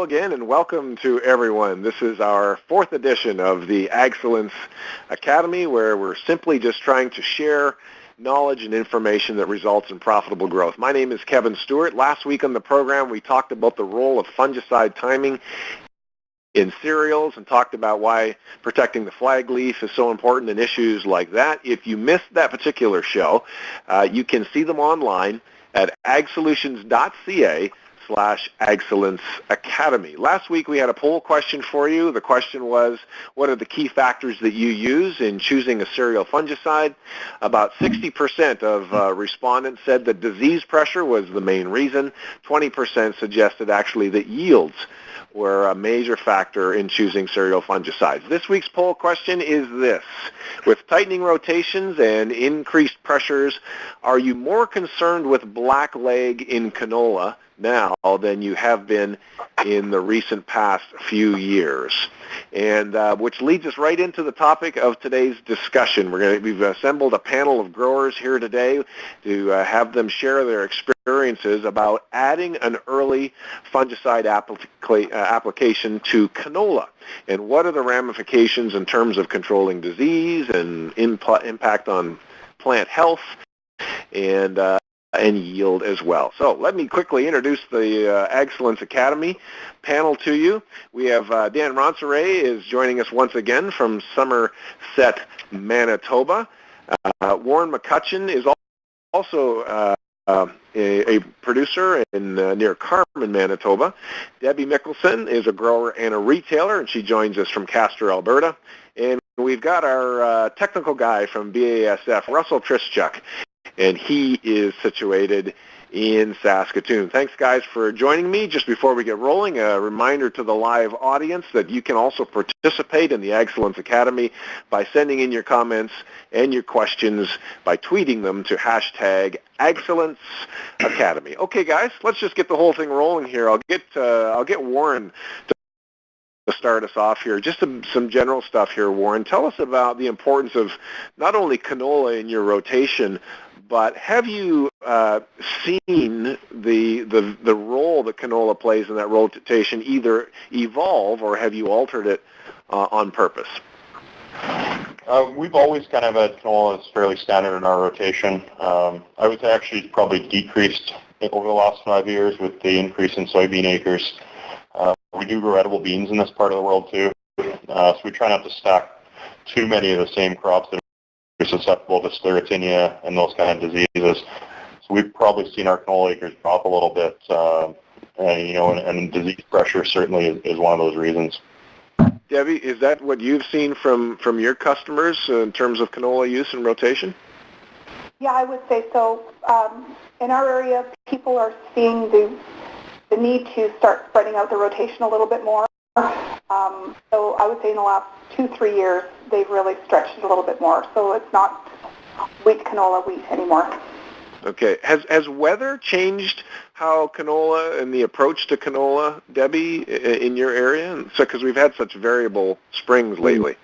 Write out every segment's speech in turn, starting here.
again, and welcome to everyone. This is our 4th edition of the AgCelence Academy, where we're simply just trying to share knowledge and information that results in profitable growth. My name is Kevin Stewart. Last week on the program, we talked about the role of fungicide timing in cereals and talked about why protecting the flag leaf is so important and issues like that. If you missed that particular show, you can see them online at agsolutions.ca/AgCelence Academy. Last week we had a poll question for you. The question was, what are the key factors that you use in choosing a cereal fungicide? About 60% of respondents said that disease pressure was the main reason. 20% suggested actually that yields were a major factor in choosing cereal fungicides. This week's poll question is this: with tightening rotations and increased pressures, are you more concerned with blackleg in canola now than you have been in the recent past few years? And which leads us right into the topic of today's discussion. We've assembled a panel of growers here today to have them share their experiences about adding an early fungicide application to canola, and what are the ramifications in terms of controlling disease and impact on plant health and yield as well. So let me quickly introduce the AgCelence Academy panel to you. We have Dan Ronseray is joining us once again from Somerset, Manitoba. Warren McCutcheon is also a producer in near Carmen, Manitoba. Debbie Mickelson is a grower and a retailer, and she joins us from Castor, Alberta. And we've got our technical guy from BASF, Russell Trischuk, and he is situated in Saskatoon. Thanks, guys, for joining me. Just before we get rolling, a reminder to the live audience that you can also participate in the AgCelence Academy by sending in your comments and your questions by tweeting them to hashtag AgCelence Academy. Okay, guys, let's just get the whole thing rolling here. I'll get Warren to start us off here. Just some general stuff here, Warren. Tell us about the importance of not only canola in your rotation, but have you seen the role that canola plays in that rotation either evolve, or have you altered it on purpose? We've always kind of had canola as fairly standard in our rotation. I would say actually it's probably decreased over the last 5 years with the increase in soybean acres. We do grow edible beans in this part of the world too, so we try not to stack too many of the same crops that are susceptible to sclerotinia and those kind of diseases. So we've probably seen our canola acres drop a little bit, and disease pressure certainly is one of those reasons. Debbie, is that what you've seen from your customers in terms of canola use and rotation? Yeah, I would say so. In our area, people are seeing the need to start spreading out the rotation a little bit more. So I would say in the last 2-3 years, they've really stretched it a little bit more. So it's not wheat, canola, wheat anymore. Okay. Has weather changed how canola and the approach to canola, Debbie, in your area? So, because we've had such variable springs lately.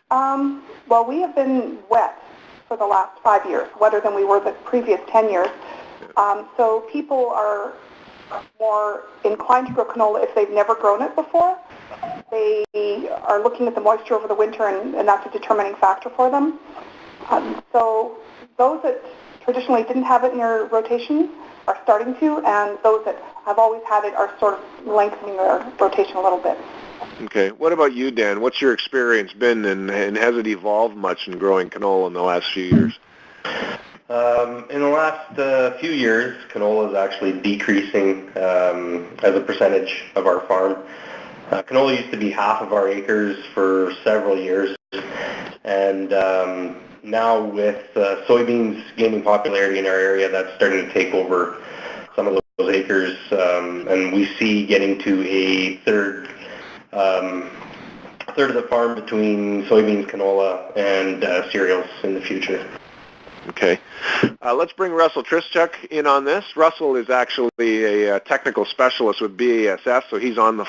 Well, we have been wet for the last 5 years, wetter than we were the previous 10 years. So people are more inclined to grow canola if they've never grown it before. They are looking at the moisture over the winter, and that's a determining factor for them. So those that traditionally didn't have it in their rotation are starting to, and those that have always had it are sort of lengthening their rotation a little bit. Okay. What about you, Dan? What's your experience been, and has it evolved much in growing canola in the last few years? In the last few years, canola is actually decreasing as a percentage of our farm. Canola used to be half of our acres for several years, and now with soybeans gaining popularity in our area, that's starting to take over some of those acres, and we see getting to a third of the farm between soybeans, canola, and cereals in the future. Okay. Let's bring Russell Trischuk in on this. Russell is actually a technical specialist with BASF, so he's on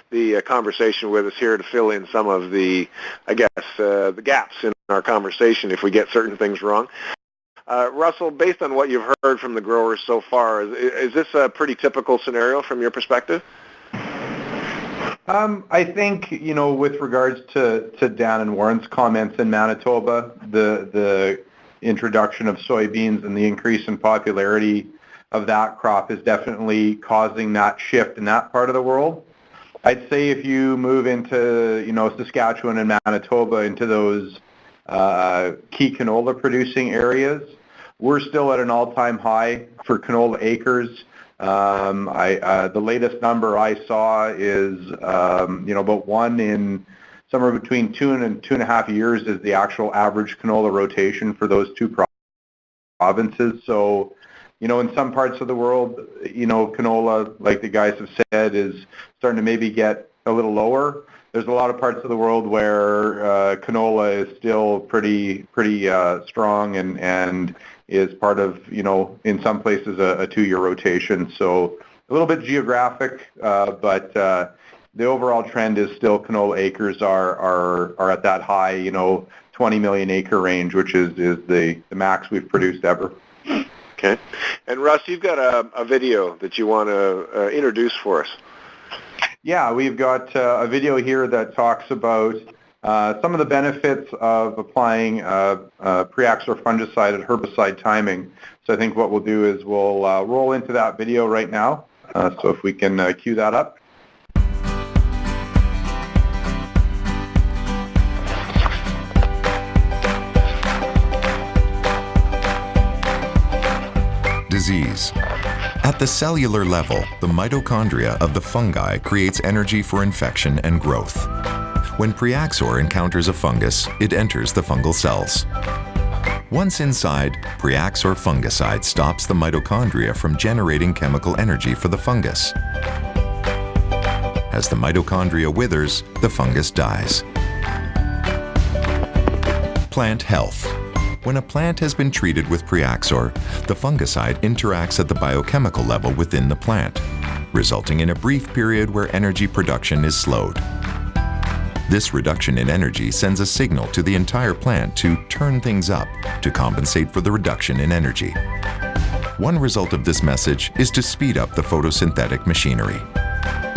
the conversation with us here to fill in some of the gaps in our conversation if we get certain things wrong. Russell, based on what you've heard from the growers so far, is this a pretty typical scenario from your perspective? I think, with regards to Dan and Warren's comments in Manitoba, the introduction of soybeans and the increase in popularity of that crop is definitely causing that shift in that part of the world. I'd say if you move into, Saskatchewan and Manitoba, into those key canola producing areas, we're still at an all-time high for canola acres. The latest number I saw is, about one in somewhere between 2 and 2.5 years is the actual average canola rotation for those two provinces. So, in some parts of the world, canola, like the guys have said, is starting to maybe get a little lower. There's a lot of parts of the world where canola is still pretty strong and is part of, in some places a 2-year rotation. So a little bit geographic, but the overall trend is still canola acres are at that high, 20 million acre range, which is the max we've produced ever. Okay. And Russ, you've got a video that you want to introduce for us. Yeah, we've got a video here that talks about some of the benefits of applying Preaxor fungicide at herbicide timing. So I think what we'll do is we'll roll into that video right now. So if we can cue that up. Disease. At the cellular level, the mitochondria of the fungi creates energy for infection and growth. When Preaxor encounters a fungus, it enters the fungal cells. Once inside, Preaxor fungicide stops the mitochondria from generating chemical energy for the fungus. As the mitochondria withers, the fungus dies. Plant health. When a plant has been treated with Preaxor, the fungicide interacts at the biochemical level within the plant, resulting in a brief period where energy production is slowed. This reduction in energy sends a signal to the entire plant to turn things up to compensate for the reduction in energy. One result of this message is to speed up the photosynthetic machinery.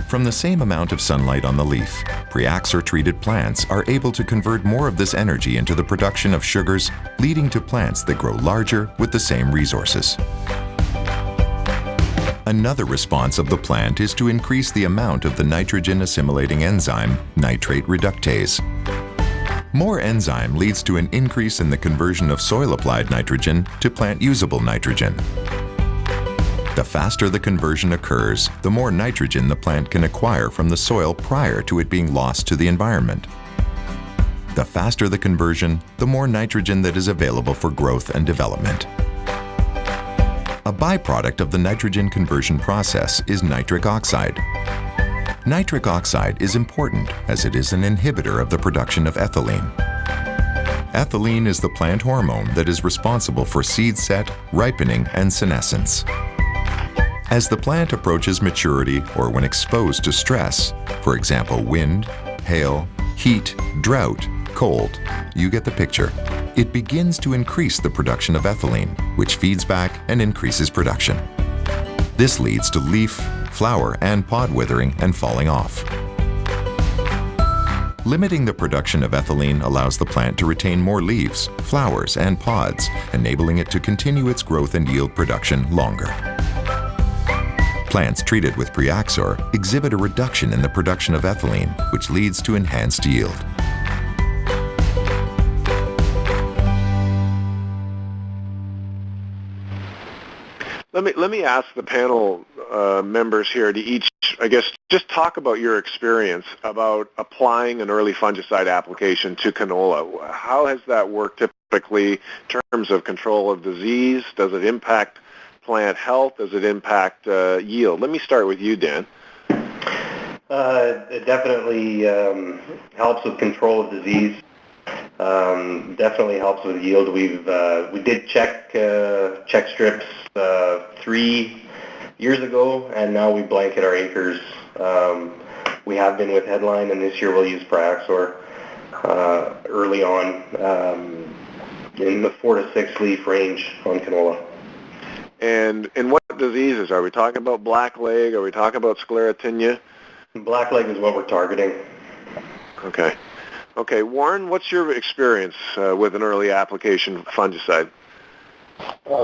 From the same amount of sunlight on the leaf, Preaxor-treated plants are able to convert more of this energy into the production of sugars, leading to plants that grow larger with the same resources. Another response of the plant is to increase the amount of the nitrogen-assimilating enzyme, nitrate reductase. More enzyme leads to an increase in the conversion of soil-applied nitrogen to plant-usable nitrogen. The faster the conversion occurs, the more nitrogen the plant can acquire from the soil prior to it being lost to the environment. The faster the conversion, the more nitrogen that is available for growth and development. A byproduct of the nitrogen conversion process is nitric oxide. Nitric oxide is important as it is an inhibitor of the production of ethylene. Ethylene is the plant hormone that is responsible for seed set, ripening, and senescence. As the plant approaches maturity or when exposed to stress, for example wind, hail, heat, drought, cold, you get the picture, it begins to increase the production of ethylene, which feeds back and increases production. This leads to leaf, flower, and pod withering and falling off. Limiting the production of ethylene allows the plant to retain more leaves, flowers, and pods, enabling it to continue its growth and yield production longer. Plants treated with Preaxor exhibit a reduction in the production of ethylene, which leads to enhanced yield. Let me ask the panel members here to each, I guess, just talk about your experience about applying an early fungicide application to canola. How has that worked typically in terms of control of disease? Does it impact plant health? Does it impact yield? Let me start with you, Dan. It definitely helps with control of disease. Definitely helps with yield. We did check strips 3 years ago, and now we blanket our acres. We have been with Headline, and this year we'll use Preaxor early on in the 4 to 6 leaf range on canola. And what diseases? Are we talking about blackleg? Are we talking about sclerotinia? Blackleg is what we're targeting. Okay. Okay, Warren, what's your experience with an early application fungicide?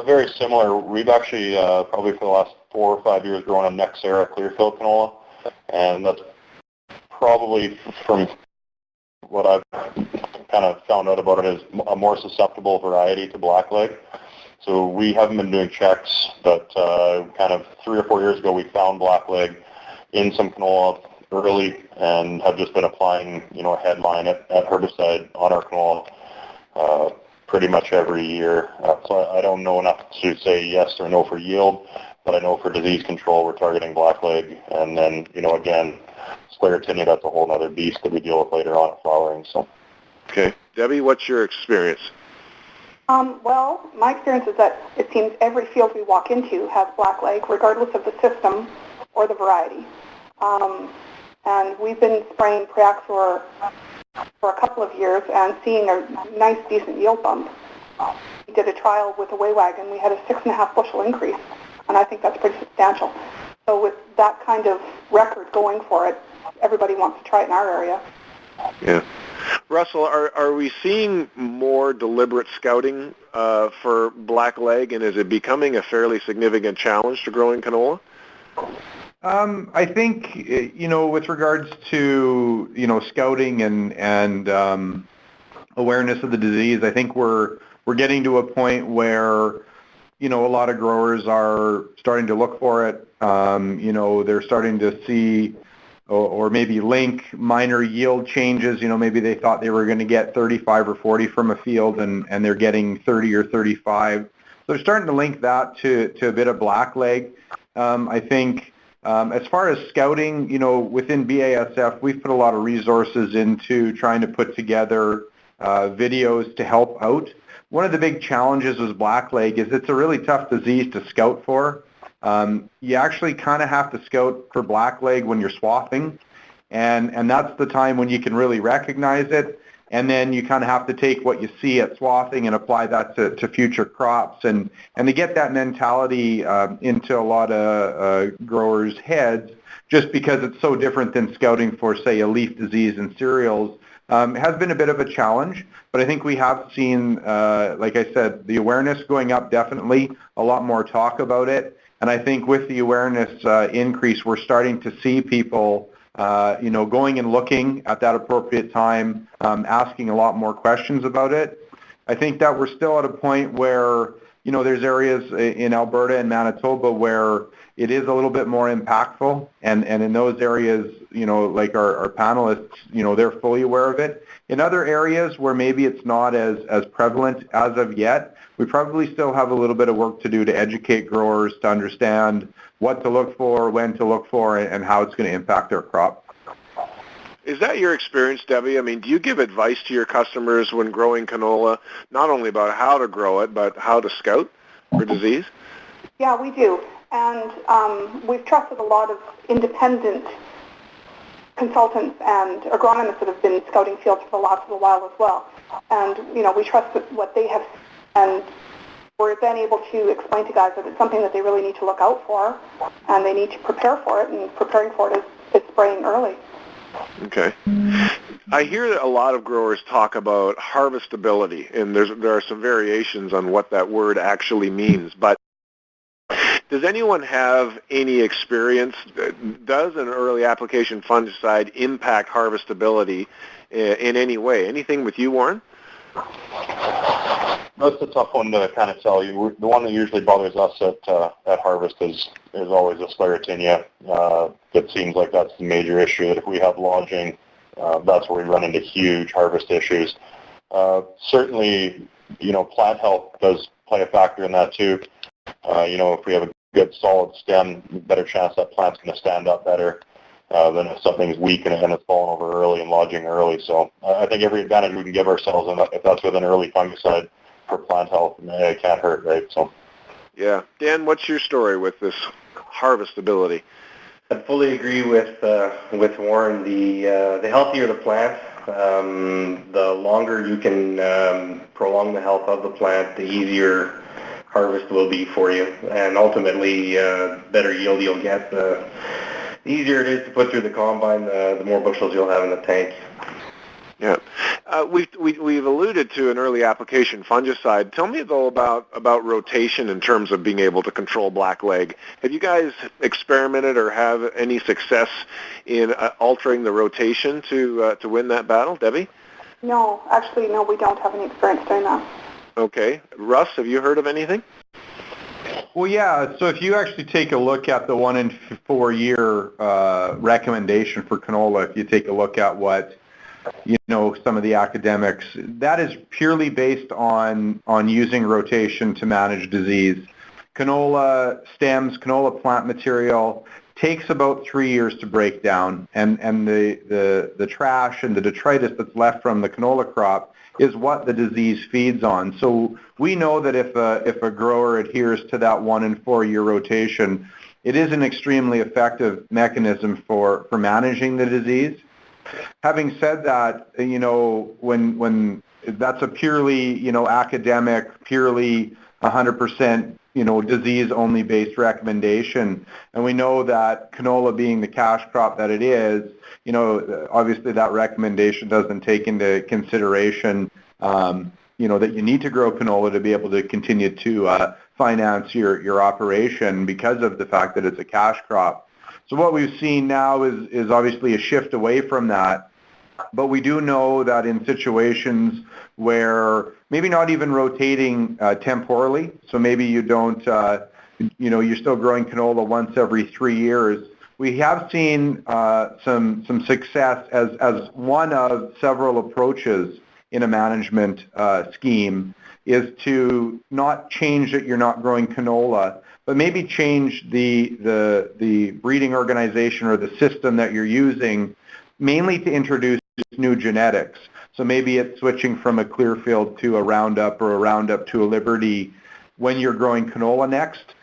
Very similar. We've actually probably for the last 4 or 5 years grown a Nexera clearfield canola, and that's probably from what I've kind of found out about it is a more susceptible variety to blackleg. So we haven't been doing checks, but kind of 3 or 4 years ago we found blackleg in some canola early and have just been applying, a headline at herbicide on our canola pretty much every year. So I don't know enough to say yes or no for yield, but I know for disease control we're targeting blackleg, and then, again, sclerotinia, that's a whole other beast that we deal with later on at flowering. So. Okay. Debbie, what's your experience? Well, my experience is that it seems every field we walk into has blackleg, regardless of the system or the variety. And we've been spraying Preaxor for a couple of years and seeing a nice, decent yield bump. We did a trial with a weigh wagon. We had a 6.5 bushel increase, and I think that's pretty substantial. So with that kind of record going for it, everybody wants to try it in our area. Yeah. Russell, are we seeing more deliberate scouting for blackleg, and is it becoming a fairly significant challenge to growing canola? I think, with regards to, scouting and awareness of the disease, I think we're getting to a point where, a lot of growers are starting to look for it. They're starting to see or maybe link minor yield changes. Maybe they thought they were going to get 35 or 40 from a field and they're getting 30 or 35. So they're starting to link that to a bit of blackleg. I think as far as scouting, within BASF, we've put a lot of resources into trying to put together videos to help out. One of the big challenges with blackleg is it's a really tough disease to scout for. You actually kind of have to scout for blackleg when you're swathing, and that's the time when you can really recognize it, and then you kind of have to take what you see at swathing and apply that to future crops, and to get that mentality into a lot of growers' heads, just because it's so different than scouting for, say, a leaf disease in cereals, has been a bit of a challenge. But I think we have seen, like I said, the awareness going up definitely, a lot more talk about it. And I think with the awareness increase, we're starting to see people, going and looking at that appropriate time, asking a lot more questions about it. I think that we're still at a point where, there's areas in Alberta and Manitoba where it is a little bit more impactful. And in those areas, like our panelists, they're fully aware of it. In other areas where maybe it's not as prevalent as of yet, we probably still have a little bit of work to do to educate growers to understand what to look for, when to look for, and how it's going to impact their crop. Is that your experience, Debbie? I mean, do you give advice to your customers when growing canola, not only about how to grow it, but how to scout for disease? Yeah, we do. And we've trusted a lot of independent consultants and agronomists that have been scouting fields for the last little while as well. And, we trust what they have, and we're then able to explain to guys that it's something that they really need to look out for, and they need to prepare for it, and preparing for it is spraying early. Okay. I hear that a lot of growers talk about harvestability, and there are some variations on what that word actually means, but does anyone have any experience? Does an early application fungicide impact harvestability in any way? Anything with you, Warren? That's a tough one to kind of tell you. The one that usually bothers us at harvest is always a sclerotinia. It seems like that's the major issue, that if we have lodging, that's where we run into huge harvest issues. Certainly, plant health does play a factor in that too. If we have a good solid stem, better chance that plant's going to stand up better than if something's weak and it's falling over early and lodging early. So I think every advantage we can give ourselves, and if that's with an early fungicide for plant health, it can't hurt, right? So. Yeah. Dan, what's your story with this harvestability? I fully agree with Warren. The healthier the plant, the longer you can prolong the health of the plant, the easier harvest will be for you, and ultimately better yield you'll get. the easier it is to put through the combine, the more bushels you'll have in the tank. Yeah. We've alluded to an early application fungicide. Tell me, though, about rotation in terms of being able to control blackleg. Have you guys experimented or have any success in altering the rotation to win that battle? Debbie? No, actually, no, we don't have any experience doing that. Okay. Russ, have you heard of anything? Well, yeah. So if you actually take a look at the 1 in 4 year recommendation for canola, if you take a look at what some of the academics, that is purely based on using rotation to manage disease. Canola stems, canola plant material takes about 3 years to break down, and the trash and the detritus that's left from the canola crop is what the disease feeds on. So we know that if a grower adheres to that 1 in 4 year rotation, it is an extremely effective mechanism for managing the disease. Having said that, when that's a purely, academic, purely 100%, disease-only based recommendation, and we know that canola being the cash crop that it is, obviously that recommendation doesn't take into consideration, that you need to grow canola to be able to continue to finance your operation because of the fact that it's a cash crop. So what we've seen now is obviously a shift away from that, but we do know that in situations where maybe not even rotating temporally, so maybe you don't, you're still growing canola once every 3 years, we have seen some success as one of several approaches in a management scheme is to not change that you're not growing canola, but maybe change the breeding organization or the system that you're using, mainly to introduce new genetics. So maybe it's switching from a Clearfield to a Roundup or a Roundup to a Liberty when you're growing canola next.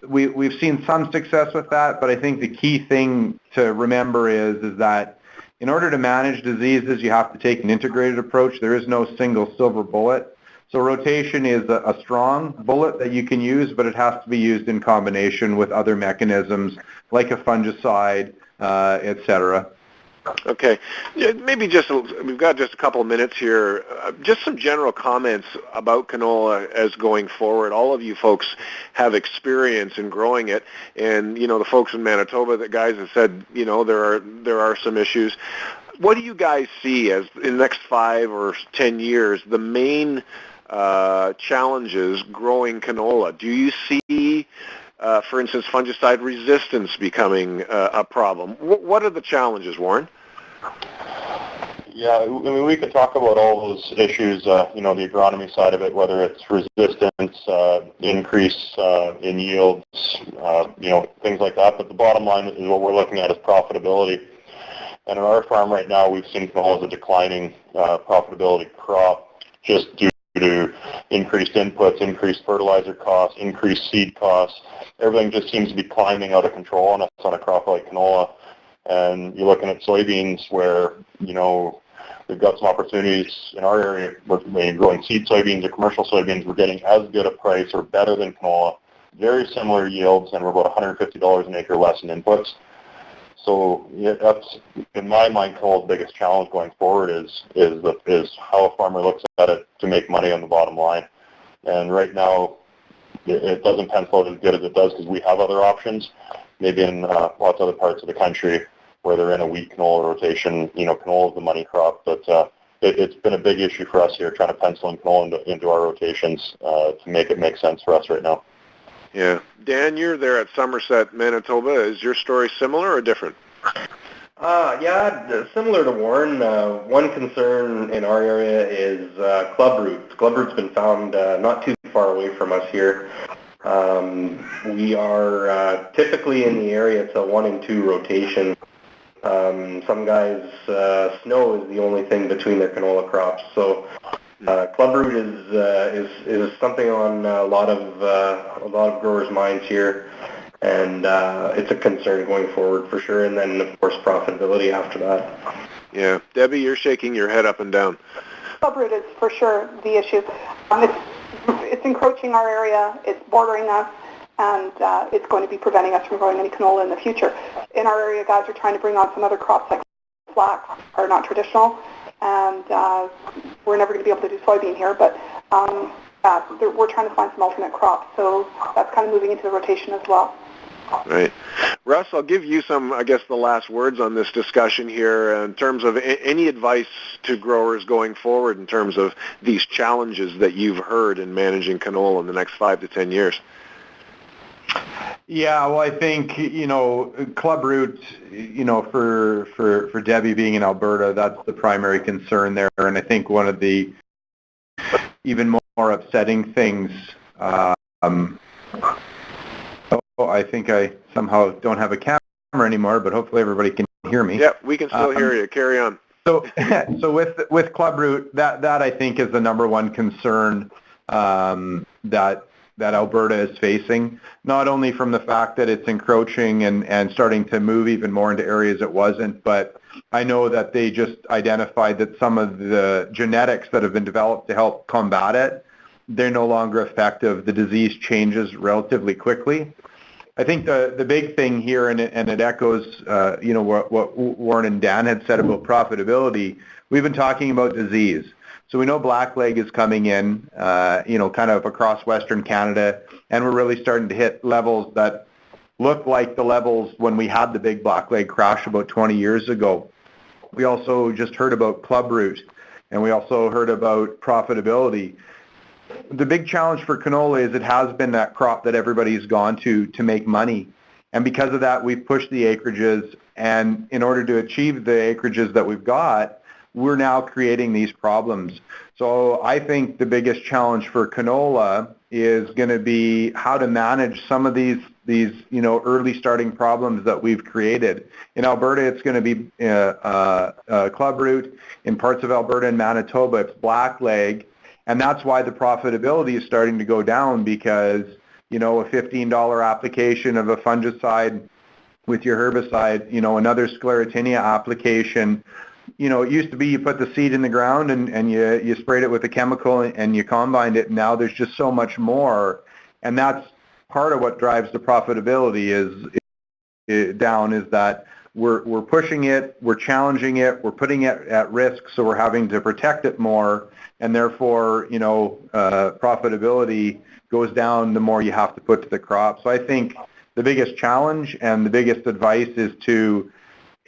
We've seen some success with that, but I think the key thing to remember is that in order to manage diseases, you have to take an integrated approach. There is no single silver bullet. So rotation is a strong bullet that you can use, but it has to be used in combination with other mechanisms like a fungicide, et cetera. Okay. Maybe we've got just a couple of minutes here. Just some general comments about canola as going forward. All of you folks have experience in growing it, and, the folks in Manitoba, the guys have said, there are some issues. What do you guys see as, in the next 5 or 10 years, the main challenges growing canola? Do you see, for instance, fungicide resistance becoming a problem? What are the challenges, Warren? Yeah, we could talk about all those issues, the agronomy side of it, whether it's resistance, increase in yields, things like that. But the bottom line is what we're looking at is profitability. And on our farm right now, we've seen canola as a declining profitability crop just due to increased inputs, increased fertilizer costs, increased seed costs. Everything just seems to be climbing out of control on us on a crop like canola. And you're looking at soybeans where, we've got some opportunities in our area when you're growing seed soybeans or commercial soybeans. We're getting as good a price or better than canola, very similar yields, and we're about $150 an acre less in inputs. So that's, in my mind, canola's biggest challenge going forward is how a farmer looks at it to make money on the bottom line. And right now, it doesn't pencil out as good as it does because we have other options. Maybe in lots of other parts of the country where they're in a wheat canola rotation, canola is the money crop. But it's been a big issue for us here trying to pencil in canola into our rotations to make it make sense for us right now. Yeah. Dan, you're there at Somerset, Manitoba. Is your story similar or different? Yeah, similar to Warren. One concern in our area is clubroot. Clubroot's been found not too far away from us here. We are typically in the area, it's a 1 in 2 rotation. Some guys, snow is the only thing between their canola crops. So clubroot is something on a lot of growers' minds here, and it's a concern going forward for sure. And then of course profitability after that. Yeah, Debbie, you're shaking your head up and down. Clubroot is for sure the issue. It's encroaching our area. It's bordering us, and it's going to be preventing us from growing any canola in the future. In our area, guys are trying to bring on some other crops like flax, are not traditional, and we're never going to be able to do soybean here, but we're trying to find some alternate crops, so that's kind of moving into the rotation as well. Right. Russ, I'll give you some, I guess, the last words on this discussion here in terms of any advice to growers going forward in terms of these challenges that you've heard in managing canola in the next 5 to 10 years. Yeah, well, I think, clubroot, for Debbie being in Alberta, that's the primary concern there. And I think one of the even more upsetting things, I think I somehow don't have a camera anymore, but hopefully everybody can hear me. Yep, we can still hear you. Carry on. So with clubroot, that I think is the number one concern that Alberta is facing, not only from the fact that it's encroaching and starting to move even more into areas it wasn't, but I know that they just identified that some of the genetics that have been developed to help combat it, they're no longer effective. The disease changes relatively quickly. I think the big thing here, and it echoes, what Warren and Dan had said about profitability. We've been talking about disease. So we know blackleg is coming in, kind of across Western Canada, and we're really starting to hit levels that look like the levels when we had the big blackleg crash about 20 years ago. We also just heard about clubroot, and we also heard about profitability. The big challenge for canola is it has been that crop that everybody's gone to make money. And because of that, we've pushed the acreages, and in order to achieve the acreages that we've got, we're now creating these problems. So I think the biggest challenge for canola is going to be how to manage some of these early starting problems that we've created. In Alberta, it's going to be clubroot. In parts of Alberta and Manitoba, it's blackleg. And that's why the profitability is starting to go down, because, a $15 application of a fungicide with your herbicide, another sclerotinia application, it used to be you put the seed in the ground and you sprayed it with a chemical and you combined it. Now there's just so much more. And that's part of what drives the profitability down is that we're pushing it, we're challenging it, we're putting it at risk, so we're having to protect it more. And therefore, profitability goes down the more you have to put to the crop. So I think the biggest challenge and the biggest advice is to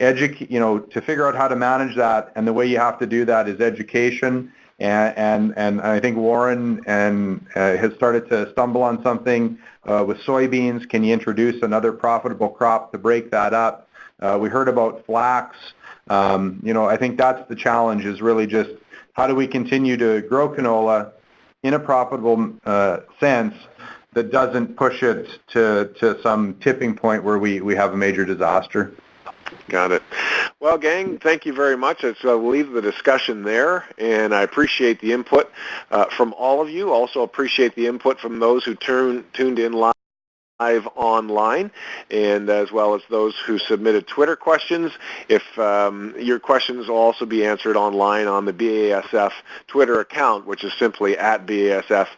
educate, to figure out how to manage that. And the way you have to do that is education. And I think Warren has started to stumble on something with soybeans. Can you introduce another profitable crop to break that up? We heard about flax. I think that's the challenge, is really just how do we continue to grow canola in a profitable sense that doesn't push it to some tipping point where we have a major disaster. Got it. Well, gang, thank you very much. We'll leave the discussion there, and I appreciate the input from all of you. Also appreciate the input from those who tuned in live online, and as well as those who submitted Twitter questions. If your questions will also be answered online on the BASF Twitter account, which is simply at BASF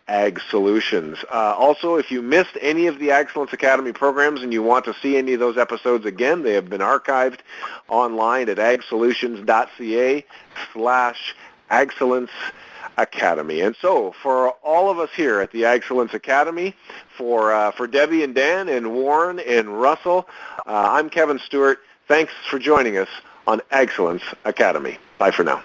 Ag Solutions. Also, if you missed any of the AgCelence Academy programs and you want to see any of those episodes again, they have been archived online at agsolutions.ca/AgCelence Academy. And so for all of us here at the AgCelence Academy, for Debbie and Dan and Warren and Russell, I'm Kevin Stewart. Thanks for joining us on AgCelence Academy. Bye for now.